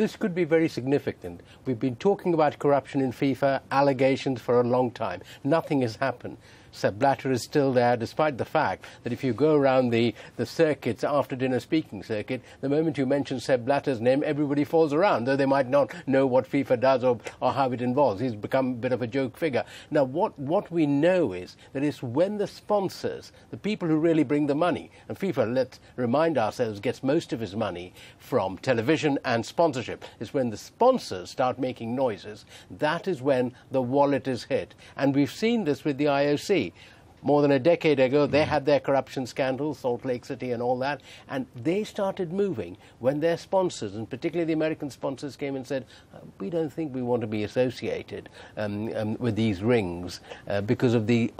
This could be very significant. We've been talking about corruption in FIFA, allegations for a long time. Nothing has happened. Sepp Blatter is still there, despite the fact that if you go around the circuits, after dinner speaking circuit, the moment you mention Sepp Blatter's name, everybody falls around, though they might not know what FIFA does or how it involves. He's become a bit of a joke figure. Now, what we know is that it's when the sponsors, the people who really bring the money, and FIFA, let's remind ourselves, gets most of his money from television and sponsorship. It's when the sponsors start making noises, that is when the wallet is hit. And we've seen this with the IOC. More than a decade ago, they had their corruption scandals, Salt Lake City and all that, and they started moving when their sponsors, and particularly the American sponsors, came and said, we don't think we want to be associated with these rings because of the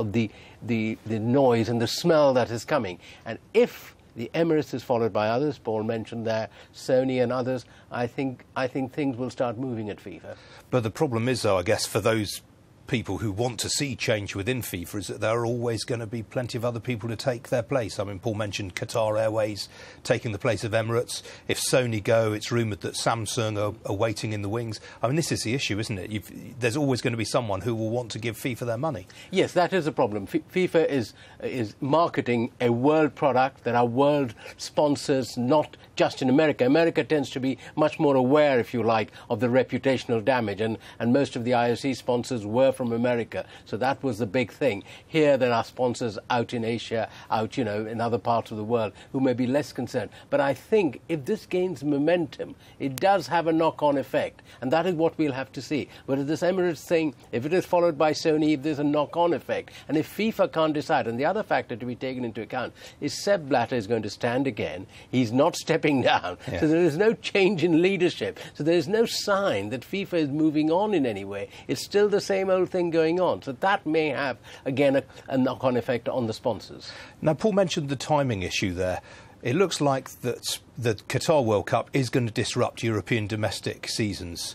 noise and the smell that is coming. And if the Emirates is followed by others, Paul mentioned there, Sony and others, I think things will start moving at FIFA. But the problem is, though, I guess, for those people who want to see change within FIFA is that there are always going to be plenty of other people to take their place. I mean, Paul mentioned Qatar Airways taking the place of Emirates. If Sony go, it's rumoured that Samsung are waiting in the wings. I mean, this is the issue, isn't it? There's always going to be someone who will want to give FIFA their money. Yes, that is a problem. FIFA is marketing a world product. There are world sponsors, not just in America. America tends to be much more aware, if you like, of the reputational damage, and most of the IOC sponsors were from America, so that was the big thing. Here there are sponsors out in Asia, out, in other parts of the world who may be less concerned. But I think if this gains momentum, it does have a knock-on effect, and that is what we'll have to see. Whereas this Emirates thing, if it is followed by Sony, if there's a knock-on effect, and if FIFA can't decide, and the other factor to be taken into account is Sepp Blatter is going to stand again. He's not stepping down, so there is no change in leadership. So there is no sign that FIFA is moving on in any way. It's still the same old thing going on. So that may have, again, a knock-on effect on the sponsors. Now, Paul mentioned the timing issue there. It looks like that the Qatar World Cup is going to disrupt European domestic seasons.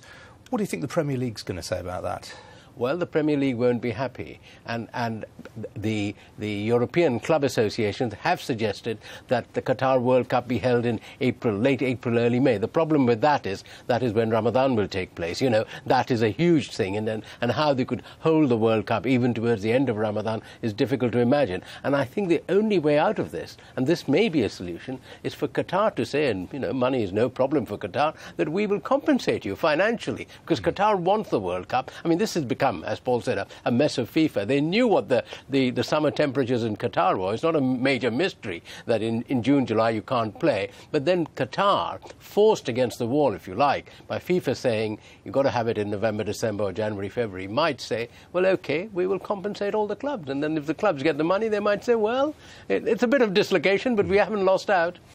What do you think the Premier League's going to say about that? Well, the Premier League won't be happy, and the European club associations have suggested that the Qatar World Cup be held in April, late April, early May. The problem with that is when Ramadan will take place. That is a huge thing, and how they could hold the World Cup even towards the end of Ramadan is difficult to imagine. And I think the only way out of this, and this may be a solution, is for Qatar to say, and money is no problem for Qatar, that we will compensate you financially, because Qatar wants the World Cup. I mean, this has become, as Paul said, a mess of FIFA. They knew what the summer temperatures in Qatar were. It's not a major mystery that in June, July you can't play. But then Qatar, forced against the wall, if you like, by FIFA saying you've got to have it in November, December or January, February, might say, well, OK, we will compensate all the clubs. And then if the clubs get the money, they might say, well, it's a bit of dislocation, but we haven't lost out.